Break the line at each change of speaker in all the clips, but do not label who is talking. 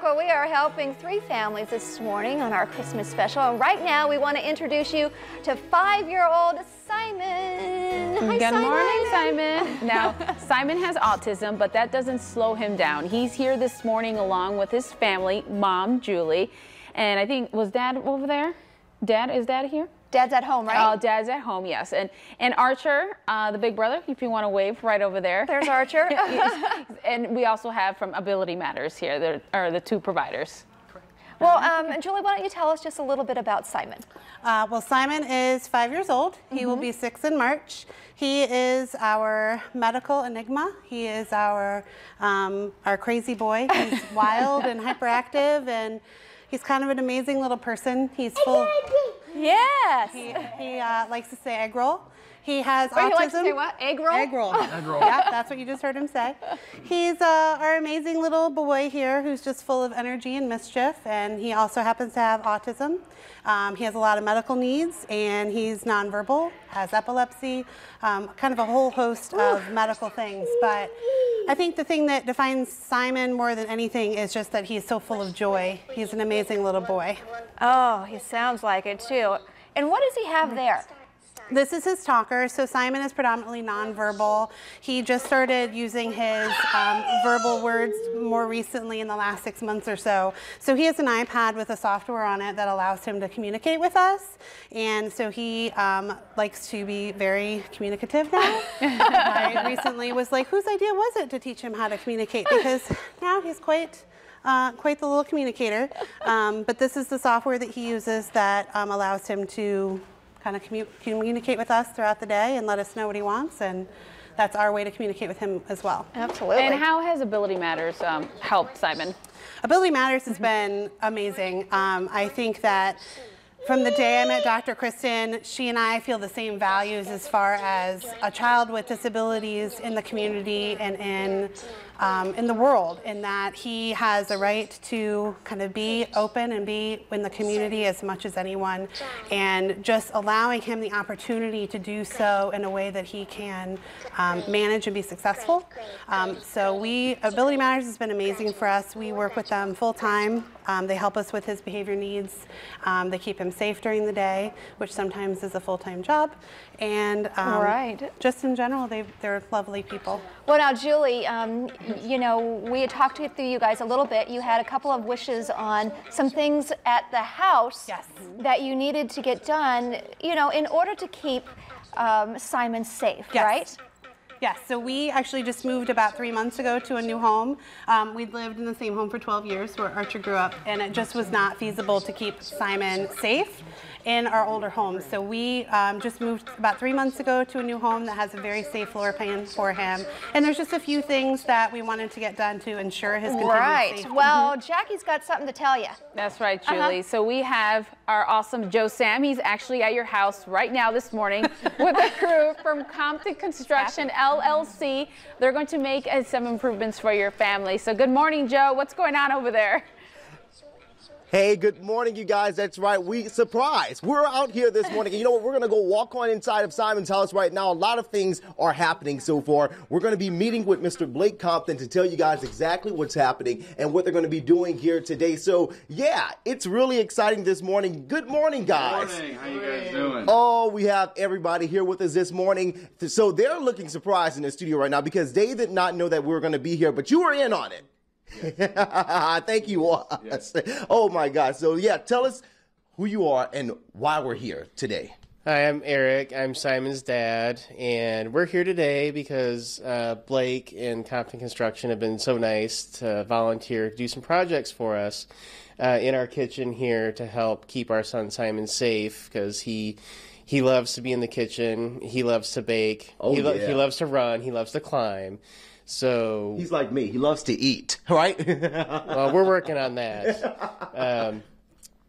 Well, we are helping 3 families this morning on our Christmas special. And right now, we want to introduce you to 5-year-old Simon. Hi,
Good morning, Simon. Now, Simon has autism, but that doesn't slow him down. He's here this morning along with his family, Mom, Julie. And I think, was Dad over there? Dad, is Dad here?
Dad's at home, right?
Oh, Dad's at home, yes. And Archer, the big brother, if you want to wave, right over there.
There's Archer.
And we also have from Ability Matters here. There are the 2 providers.
Well, Julie, why don't you tell us just a little bit about Simon?
Well, Simon is 5 years old. He will be 6 in March. He is our medical enigma. He is our crazy boy. He's wild and hyperactive, and he's kind of an amazing little person. He's full.
Yes.
He likes to say egg roll. He has autism.
He likes to say what? Egg roll?
Egg roll. Egg roll. Yeah, that's what you just heard him say. He's our amazing little boy here who's just full of energy and mischief, and he also happens to have autism. He has a lot of medical needs, and he's nonverbal, has epilepsy, kind of a whole host of medical things. But I think the thing that defines Simon more than anything is just that he's so full of joy. He's an amazing little boy.
Oh, he sounds like it too. And what does he have there?
This is his talker. So Simon is predominantly nonverbal. He just started using his verbal words more recently in the last 6 months or so. So he has an iPad with a software on it that allows him to communicate with us. And so he likes to be very communicative now. I recently was like, whose idea was it to teach him how to communicate? Because now he's quite the little communicator. But this is the software that he uses that allows him to kind of communicate with us throughout the day and let us know what he wants, and that's our way to communicate with him as well.
Absolutely.
And how has Ability Matters helped Simon?
Ability Matters has been amazing. I think that from the day I met Dr. Kristen, she and I feel the same values as far as a child with disabilities in the community and in the world, in that he has a right to kind of be open and be in the community as much as anyone, and just allowing him the opportunity to do so in a way that he can manage and be successful. So Ability Matters has been amazing for us. We work with them full time. They help us with his behavior needs. They keep him safe during the day, which sometimes is a full-time job. And just in general, they're lovely people.
Well, now, Julie, you know, we had talked to you guys a little bit. You had a couple of wishes on some things at the house that you needed to get done, you know, in order to keep Simon safe, right?
Yes, so we actually just moved about 3 months ago to a new home. We'd lived in the same home for 12 years where Archer grew up, and it just was not feasible to keep Simon safe in our older home. So we just moved about 3 months ago to a new home that has a very safe floor plan for him. And there's just a few things that we wanted to get done to ensure his continued safety.
Well, Jackie's got something to tell you.
That's right, Julie. So we have our awesome Joe Sam. He's actually at your house right now this morning with a crew from Compton Construction LLC. They're going to make some improvements for your family. So good morning, Joe. What's going on over there?
Hey, good morning, you guys. That's right. We're out here this morning. And you know what? We're going to go walk on inside of Simon's house right now. A lot of things are happening so far. We're going to be meeting with Mr. Blake Compton to tell you guys exactly what's happening and what they're going to be doing here today. So, yeah, it's really exciting this morning. Good morning, guys.
Good morning. How you guys doing?
Oh, we have everybody here with us this morning. So they're looking surprised in the studio right now because they did not know that we were going to be here, but you were in on it. Thank you all. Yes. Oh my God. So yeah, tell us who you are and why we're here today.
Hi, I'm Eric. I'm Simon's dad, and we're here today because Blake and Compton Construction have been so nice to volunteer to do some projects for us in our kitchen here to help keep our son Simon safe, because he loves to be in the kitchen. He loves to bake. He loves to run. He loves to climb. So
he's like me. He loves to eat, right?
Well, we're working on that.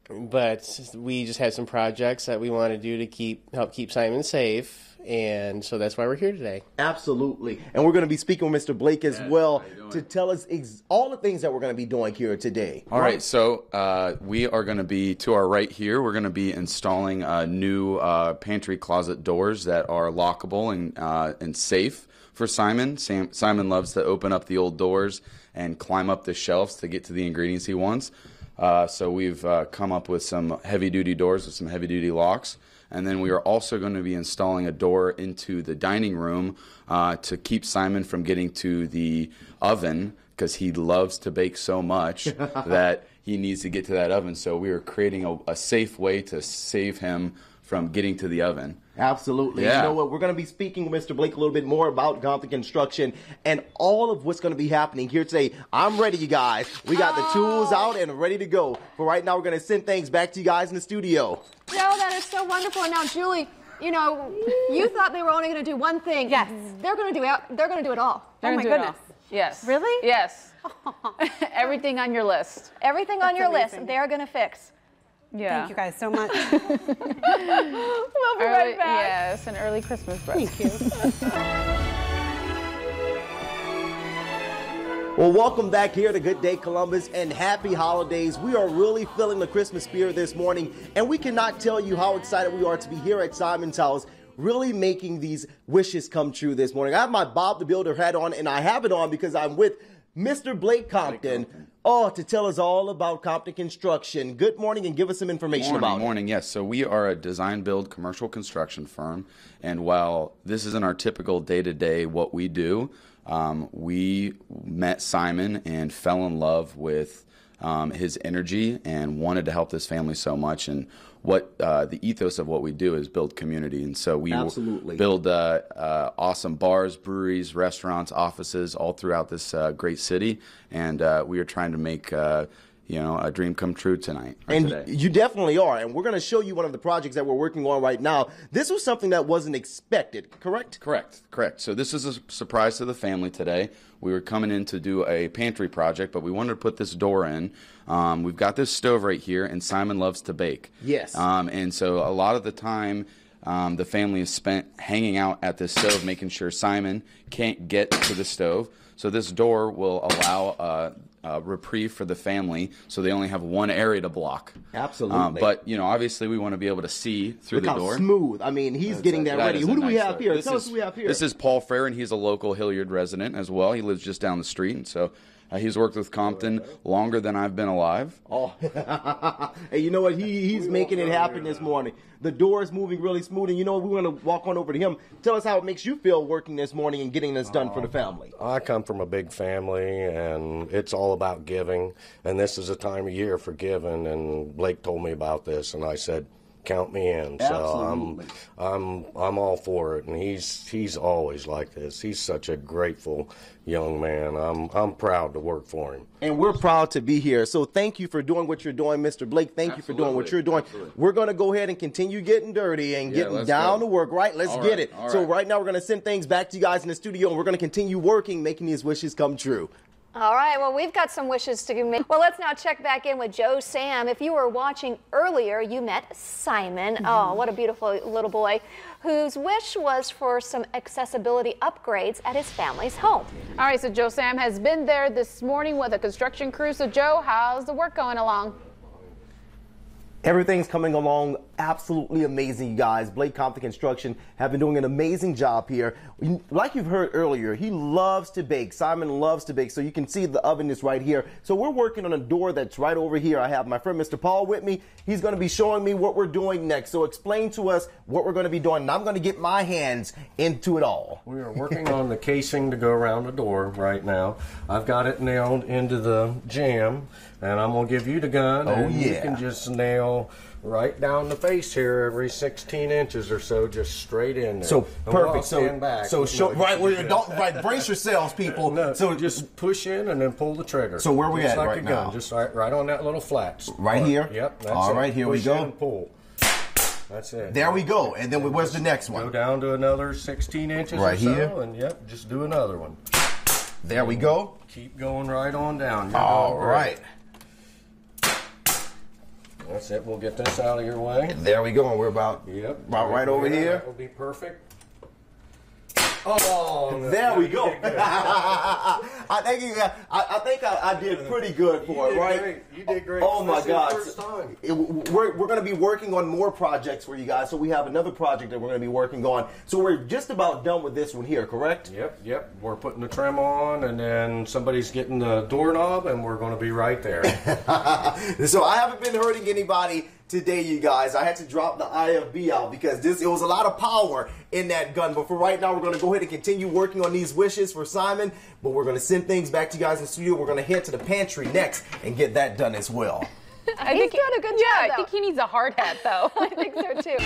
But we just had some projects that we want to do to help keep Simon safe, and so that's why we're here today.
Absolutely. And we're going to be speaking with Mr. Blake as well to tell us all the things that we're going to be doing here today.
All right. So we are going to be, to our right here, we're going to be installing new pantry closet doors that are lockable and safe for Simon. Simon loves to open up the old doors and climb up the shelves to get to the ingredients he wants. So we've come up with some heavy-duty doors with some heavy-duty locks. And then we are also going to be installing a door into the dining room to keep Simon from getting to the oven, because he loves to bake so much that he needs to get to that oven. So we are creating a safe way to save him from getting to the oven.
Absolutely.
Yeah.
You know what? We're going to be speaking with Mr. Blake a little bit more about Compton Construction and all of what's going to be happening here today. I'm ready, you guys. We got the tools out and ready to go. But right now, we're going to send things back to you guys in the studio.
Joe, that is so wonderful. And now, Julie, you know, you thought they were only going to do one thing.
Yes.
They're going to do it all.
Oh my goodness. Yes.
Really?
Yes. Everything on your list.
Everything on your list, they're going to fix.
Yeah.
Thank you guys so much.
We'll be right back.
Yes, an early Christmas present.
Thank you.
Well, welcome back here to Good Day Columbus and happy holidays. We are really feeling the Christmas spirit this morning, and we cannot tell you how excited we are to be here at Simon's house, really making these wishes come true this morning. I have my Bob the Builder hat on, and I have it on because I'm with Mr. Blake Compton. To tell us all about Compton Construction. Good morning, and give us some information about it.
Morning, yes. So we are a design-build commercial construction firm, and while this isn't our typical day-to-day what we do, we met Simon and fell in love with his energy and wanted to help this family so much. And what the ethos of what we do is build community. And so we build awesome bars, breweries, restaurants, offices all throughout this great city. And we are trying to make a dream come true tonight.
Today. You definitely are. And we're going to show you one of the projects that we're working on right now. This was something that wasn't expected, correct?
Correct. So this is a surprise to the family today. We were coming in to do a pantry project, but we wanted to put this door in. We've got this stove right here, and Simon loves to bake.
Yes.
And so a lot of the time, the family is spent hanging out at this stove, making sure Simon can't get to the stove. So this door will allow reprieve for the family, so they only have one area to block.
Absolutely.
But obviously we want to be able to see through the door.
Look how smooth. I mean, he's getting that ready. Who do we have here? Tell us who we have here.
This is Paul Frere, and he's a local Hilliard resident as well. He lives just down the street, and so he's worked with Compton longer than I've been alive.
Oh, hey, you know what? He's making it happen this morning. The door is moving really smooth, and we're going to walk on over to him. Tell us how it makes you feel working this morning and getting this done for the family.
I come from a big family, and it's all about giving, and this is a time of year for giving, and Blake told me about this, and I said, count me in. So I'm all for it, and he's always like this. He's such a grateful young man. I'm proud to work for him.
And we're proud to be here. So thank you for doing what you're doing, Mr. Blake. Thank you for doing what you're doing. We're going to go ahead and continue getting dirty and getting down to work, right? Let's get it. So right now we're going to send things back to you guys in the studio, and we're going to continue working, making these wishes come true.
All right, well, we've got some wishes to make. Well, let's now check back in with Joe Sam. If you were watching earlier, you met Simon. Oh, what a beautiful little boy, whose wish was for some accessibility upgrades at his family's home.
All right, so Joe Sam has been there this morning with a construction crew. So, Joe, how's the work going along?
Everything's coming along absolutely amazing, you guys. Blake Compton Construction have been doing an amazing job here. Like you've heard earlier, he loves to bake. Simon loves to bake, so you can see the oven is right here. So we're working on a door that's right over here. I have my friend Mr. Paul with me. He's going to be showing me what we're doing next. So explain to us what we're going to be doing, and I'm going to get my hands into it all.
We are working on the casing to go around the door right now. I've got it nailed into the jamb, and I'm going to give you the gun, and you can just nail right down the face here every 16 inches or so, just straight in there.
So perfect.
Stand back.
So show right where you don't brace yourselves, people.
No,
so
just push in and then pull the trigger.
So where we
just
at
like
right
a
now?
gun, just right on that little flat.
Right here.
Yep. That's
all right,
it.
here
push
we go.
In and pull. That's it.
There we go. And then where's the next one?
Go down to another 16 inches
right
or so,
here.
and yep, just do another one.
There we go.
Keep going right on down. You're
all right.
That's it. We'll get this out of your way.
There we go. And we're about right over here.
That will be perfect. Oh,
there we go. I think I did pretty good for it, right?
Great. You did great.
Oh my God!
First time.
We're going to be working on more projects for you guys. So we have another project that we're going to be working on. So we're just about done with this one here, correct?
Yep. We're putting the trim on, and then somebody's getting the doorknob, and we're going to be right there.
So I haven't been hurting anybody today, you guys. I had to drop the IFB out because it was a lot of power in that gun. But for right now, we're going to go ahead and continue working on these wishes for Simon. But we're going to send things back to you guys in the studio. We're going to head to the pantry next and get that done as well.
He's doing a good job.
Yeah, I think he needs a hard hat, though.
I think so too.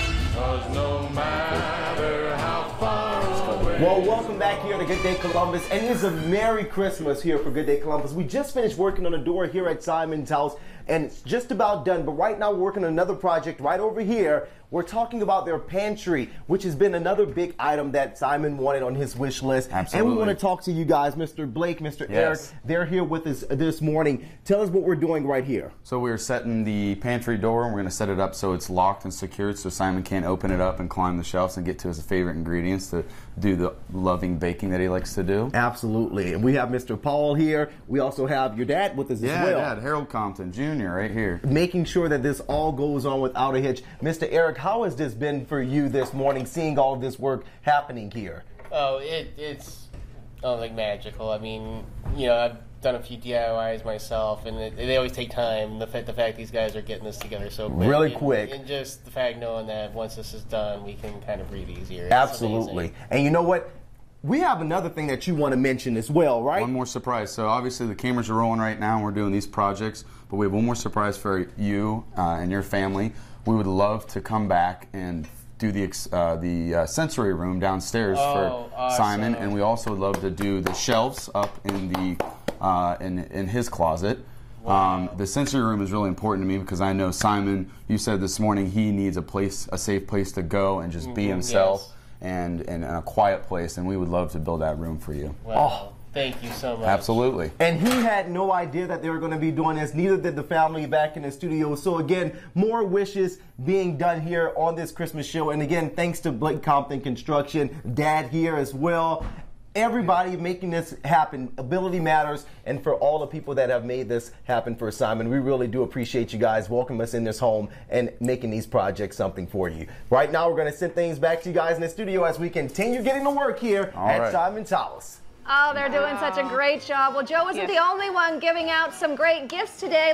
No matter how far away.
Well, welcome back here to Good Day Columbus, and it's a Merry Christmas here for Good Day Columbus. We just finished working on a door here at Simon's house, and it's just about done. But right now, we're working on another project right over here. We're talking about their pantry, which has been another big item that Simon wanted on his wish list.
Absolutely.
And we want to talk to you guys, Mr. Blake, Mr. Eric. They're here with us this morning. Tell us what we're doing right here.
So we're setting the pantry door, and we're going to set it up so it's locked and secured so Simon can't open it up and climb the shelves and get to his favorite ingredients to do the loving baking that he likes to do.
Absolutely. And we have Mr. Paul here. We also have your dad with us as well.
Yeah, Dad, Harold Compton Jr. right here.
Making sure that this all goes on without a hitch. Mr. Eric, how has this been for you this morning, seeing all of this work happening here?
Oh, it's like magical. I mean, you know, I've done a few DIYs myself, and they always take time. The fact these guys are getting this together so quick.
Really quick.
And just the fact knowing that once this is done, we can kind of breathe easier. It's
Absolutely.
amazing.
And you know what? We have another thing that you want to mention as well, right?
One more surprise. So obviously the cameras are rolling right now and we're doing these projects, but we have one more surprise for you and your family. We would love to come back and do the sensory room downstairs for
awesome.
Simon, and we also would love to do the shelves up in the in his closet. Wow. The sensory room is really important to me because I know Simon, you said this morning he needs a safe place to go and just be himself.
Yes.
And in a quiet place, and we would love to build that room for you.
Wow. Thank you so much.
Absolutely.
And he had no idea that they were going to be doing this. Neither did the family back in the studio. So again, more wishes being done here on this Christmas show. And again, thanks to Blake Compton Construction, Dad here as well. Everybody making this happen. Ability matters. And for all the people that have made this happen for Simon, we really do appreciate you guys welcoming us in this home and making these projects something for you. Right now, we're going to send things back to you guys in the studio as we continue getting to work here at Simon's house.
Oh, they're doing such a great job. Well, Joe wasn't the only one giving out some great gifts today.